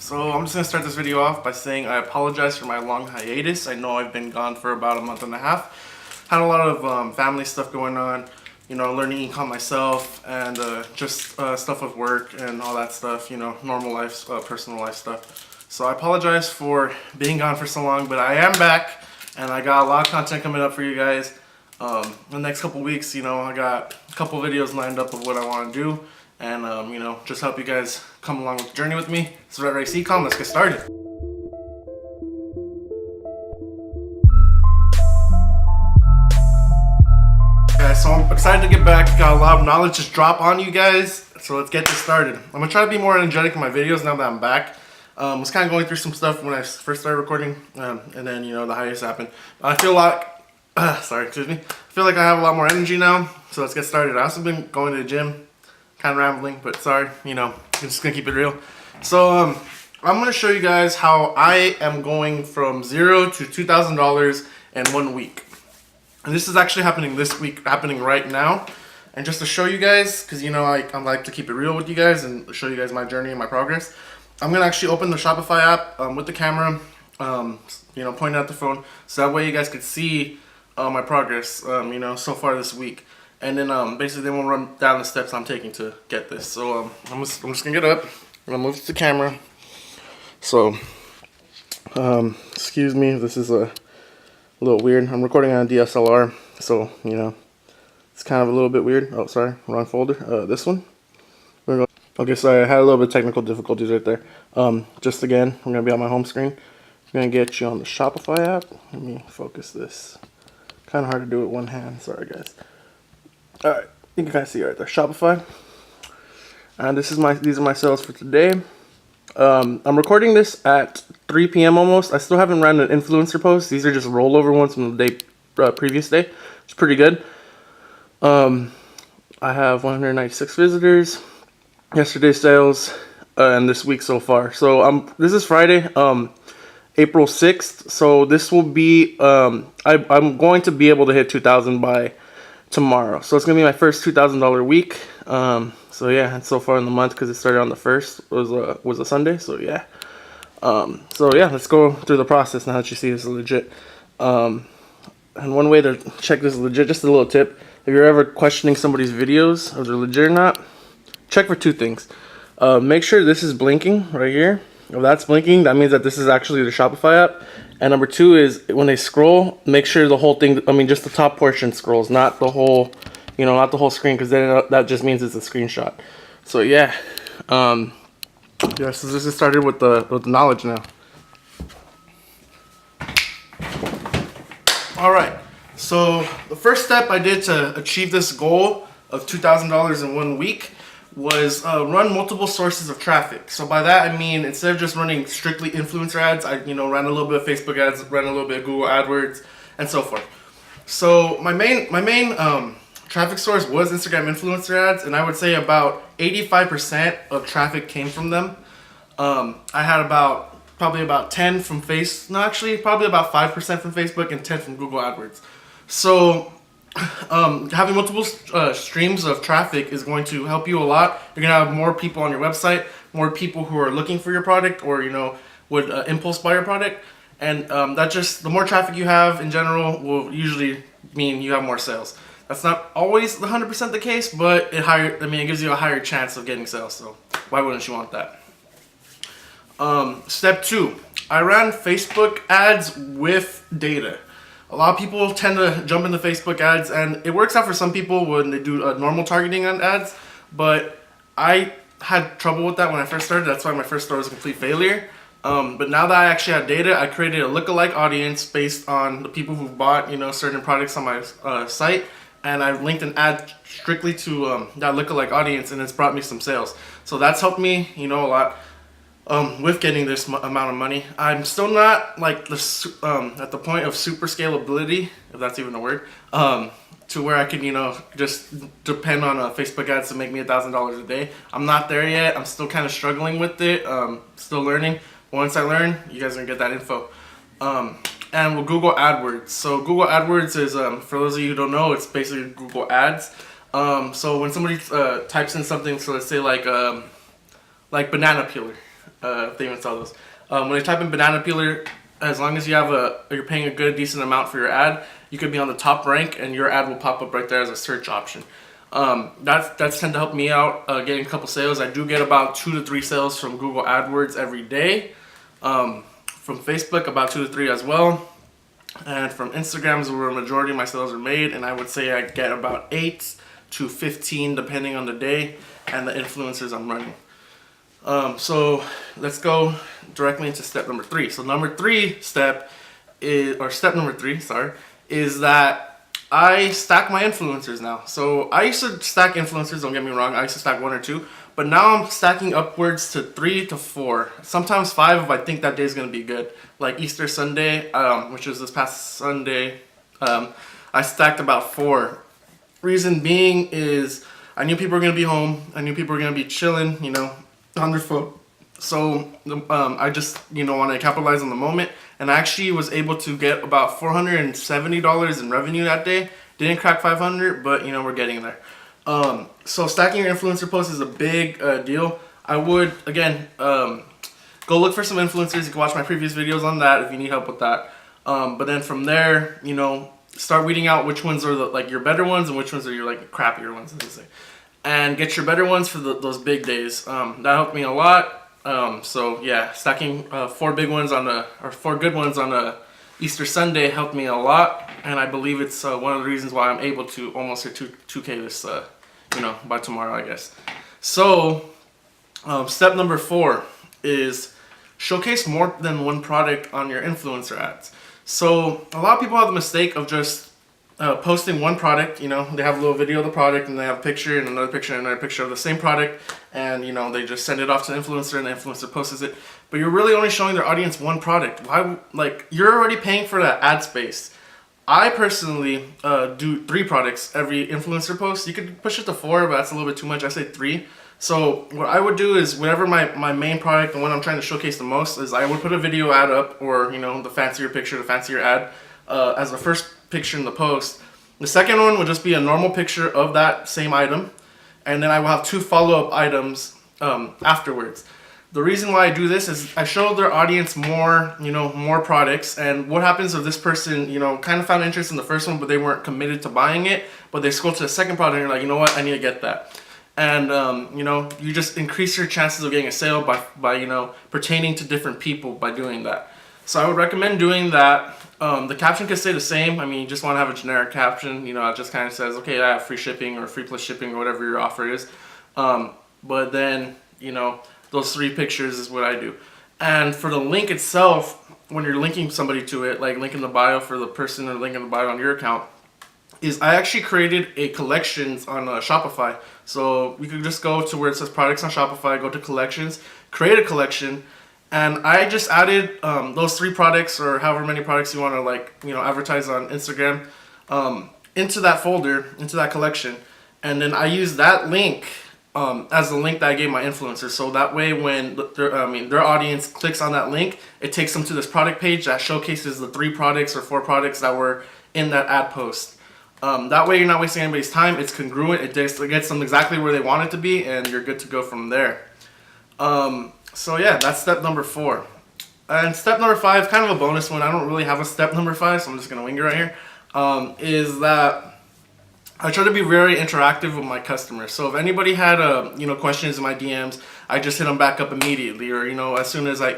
So I'm just going to start this video off by saying I apologize for my long hiatus. I know I've been gone for about a month and a half. Had a lot of family stuff going on, you know, learning ecom myself and just stuff with work and all that stuff, you know, normal life, personal life stuff. So I apologize for being gone for so long, but I am back and I got a lot of content coming up for you guys. The next couple weeks, you know, I got a couple videos lined up of what I want to do. And, you know, just help you guys come along with the journey with me. This is Red Race Ecom. Let's get started. Guys, so I'm excited to get back. Got a lot of knowledge just drop on you guys. So let's get this started. I'm going to try to be more energetic in my videos now that I'm back. I was kind of going through some stuff when I first started recording. And then, you know, the hiatus happened. I feel like, sorry, excuse me. I feel like I have a lot more energy now. So let's get started. I've also been going to the gym. Kind of rambling, but sorry, you know, I'm just gonna keep it real. So I'm gonna show you guys how I am going from $0 to $2,000 in 1 week. And this is actually happening this week, happening right now. And just to show you guys, because you know I like to keep it real with you guys and show you guys my journey and my progress, I'm gonna actually open the Shopify app with the camera, you know, pointing at the phone, so that way you guys could see my progress, you know, so far this week. And then basically then we'll run down the steps I'm taking to get this. So I'm just gonna get up. I'm gonna move to the camera. So excuse me, this is a little weird. I'm recording on a DSLR, so you know it's kind of a little bit weird. Oh, sorry, wrong folder. This one. Okay, sorry, I had a little bit of technical difficulties right there. Just again, I'm gonna be on my home screen. I'm gonna get you on the Shopify app. Let me focus this. Kind of hard to do with one hand. Sorry, guys. Alright, you can kind of see it right there, Shopify. And these are my sales for today. I'm recording this at 3 p.m. almost. I still haven't ran an influencer post. These are just rollover ones from the day, previous day. It's pretty good. I have 196 visitors. Yesterday's sales and this week so far. So this is Friday, April 6th. So this will be I'm going to be able to hit 2,000 by tomorrow. So it's gonna be my first $2,000 week. So yeah, and so far in the month, because it started on the 1st, was a Sunday. So yeah. So yeah, let's go through the process now that you see this is legit. And one way to check this is legit, just a little tip: if you're ever questioning somebody's videos if they're legit or not, check for two things. Make sure this is blinking right here. If that's blinking, that means that this is actually the Shopify app. And number two is when they scroll, make sure the whole thing, I mean just the top portion scrolls, not the whole, you know, not the whole screen, because then that just means it's a screenshot. So yeah, yeah. So this is started with the knowledge now. All right. So the first step I did to achieve this goal of $2,000 in 1 week was run multiple sources of traffic. So by that I mean, instead of just running strictly influencer ads, I ran a little bit of Facebook ads, ran a little bit of Google AdWords, and so forth. So my main traffic source was Instagram influencer ads, and I would say about 85% of traffic came from them. I had probably about 10 from probably about 5% from Facebook and 10 from Google AdWords. So having multiple streams of traffic is going to help you a lot. You're gonna have more people on your website, more people who are looking for your product, or you know would impulse buy your product, and that just the more traffic you have in general will usually mean you have more sales. That's not always 100% the case, but it gives you a higher chance of getting sales. So why wouldn't you want that? Step 2, I ran Facebook ads with data. A lot of people tend to jump into Facebook ads, and it works out for some people when they do normal targeting on ads, but I had trouble with that when I first started. That's why my first store was a complete failure. But now that I actually have data, I created a lookalike audience based on the people who bought, you know, certain products on my site, and I linked an ad strictly to that lookalike audience, and it's brought me some sales. So that's helped me, you know, a lot. With getting this amount of money. I'm still not like at the point of super scalability, if that's even a word, to where I can, you know, just depend on Facebook ads to make me $1,000 a day. I'm not there yet. I'm still kind of struggling with it, still learning. Once I learn, you guys are gonna get that info. And with Google AdWords. So Google AdWords is, for those of you who don't know, it's basically Google Ads. So when somebody types in something, so let's say like banana peeler. if they even sell those. When you type in banana peeler, as long as you have you're paying a good decent amount for your ad, you could be on the top rank and your ad will pop up right there as a search option. That's tend to help me out getting a couple sales. I do get about 2 to 3 sales from Google AdWords every day. From Facebook, about 2 to 3 as well. And from Instagram is where a majority of my sales are made, and I would say I get about 8 to 15 depending on the day and the influencers I'm running. So let's go directly into step number 3. So step number 3, is that I stack my influencers now. So I used to stack influencers, don't get me wrong, I used to stack 1 or 2, but now I'm stacking upwards to 3 to 4, sometimes 5 if I think that day is going to be good. Like Easter Sunday, which was this past Sunday, I stacked about 4. Reason being is I knew people were going to be home, I knew people were going to be chilling, on their phone. So I just, want to capitalize on the moment. And I actually was able to get about $470 in revenue that day. Didn't crack 500, but we're getting there. So stacking your influencer posts is a big deal. I would, again, go look for some influencers. You can watch my previous videos on that if you need help with that. But then from there, start weeding out which ones are your better ones and which ones are your crappier ones, as they say. And get your better ones for those big days. That helped me a lot. So yeah, stacking 4 good ones on a Easter Sunday helped me a lot, and I believe it's one of the reasons why I'm able to almost hit 2K this by tomorrow, I guess. So step number 4 is showcase more than one product on your influencer ads. So a lot of people have the mistake of just posting one product. They have a little video of the product and they have a picture and another picture and another picture of the same product, and they just send it off to the influencer and the influencer posts it. But you're really only showing their audience one product. Why? You're already paying for that ad space. I personally do 3 products every influencer post. You could push it to 4, but that's a little bit too much. I say 3. So what I would do is whenever my main product, the one I'm trying to showcase the most, is I would put a video ad up, or the fancier picture, the fancier ad, as the first picture in the post. The second one would just be a normal picture of that same item, and then I will have 2 follow-up items afterwards. The reason why I do this is I show their audience more products, and what happens if this person kind of found interest in the first one but they weren't committed to buying it, but they scroll to the second product and you're like, you know what, I need to get that. And you just increase your chances of getting a sale by pertaining to different people by doing that. So I would recommend doing that. The caption can stay the same. I mean, you just want to have a generic caption. It just kind of says, okay, I have free shipping or free plus shipping or whatever your offer is. But then, those 3 pictures is what I do. And for the link itself, when you're linking somebody to it, like link in the bio for the person or link in the bio on your account, is I actually created a collections on Shopify. So you could just go to where it says products on Shopify, go to collections, create a collection, and I just added those 3 products or however many products you want to advertise on Instagram into that folder, into that collection, and then I use that link as the link that I gave my influencers. So that way, when their audience clicks on that link, it takes them to this product page that showcases the 3 products or 4 products that were in that ad post. That way, you're not wasting anybody's time. It's congruent. It gets them exactly where they want it to be, and you're good to go from there. So yeah, that's step number 4. And step number 5, kind of a bonus one. I don't really have a step number 5, so I'm just gonna wing it right here. Is that I try to be very interactive with my customers. So if anybody had questions in my DMs, I just hit them back up immediately, or as soon as I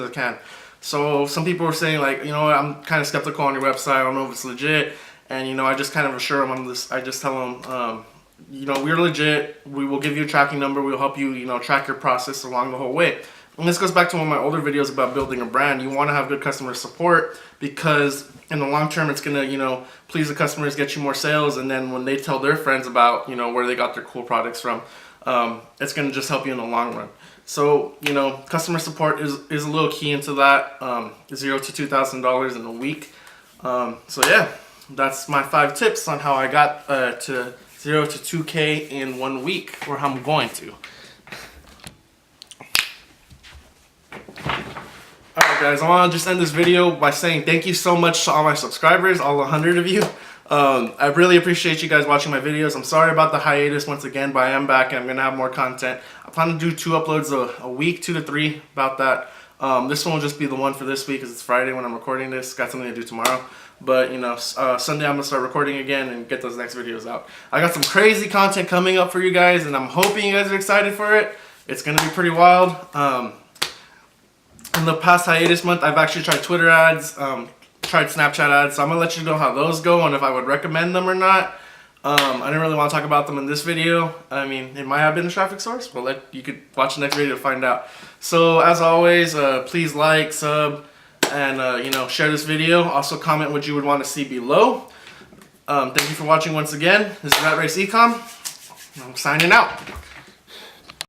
can. So some people were saying I'm kind of skeptical on your website. I don't know if it's legit, and I just kind of assure them on this. I just tell them. We're legit. We will give you a tracking number. We'll help you, track your process along the whole way. And this goes back to one of my older videos about building a brand. You want to have good customer support because in the long term, it's going to, please the customers, get you more sales. And then when they tell their friends about, where they got their cool products from, it's going to just help you in the long run. So, customer support is a little key into that, $0 to $2,000 in a week. So yeah, that's my 5 tips on how I got to 0 to 2K in 1 week, or how I'm going to. Alright guys, I want to just end this video by saying thank you so much to all my subscribers, all 100 of you. I really appreciate you guys watching my videos. I'm sorry about the hiatus once again, but I am back and I'm going to have more content. I plan to do 2 uploads a week, 2 to 3, about that. This one will just be the one for this week because it's Friday when I'm recording this. Got something to do tomorrow. But, you know, Sunday I'm going to start recording again and get those next videos out. I got some crazy content coming up for you guys, and I'm hoping you guys are excited for it. It's going to be pretty wild. In the past hiatus month, I've actually tried Twitter ads, tried Snapchat ads, so I'm going to let you know how those go and if I would recommend them or not. I didn't really want to talk about them in this video. I mean, it might have been a traffic source, but you could watch the next video to find out. So, as always, please like, sub, and, you know, share this video. Also, comment what you would want to see below. Thank you for watching once again. This is Rat Race Ecom. I'm signing out.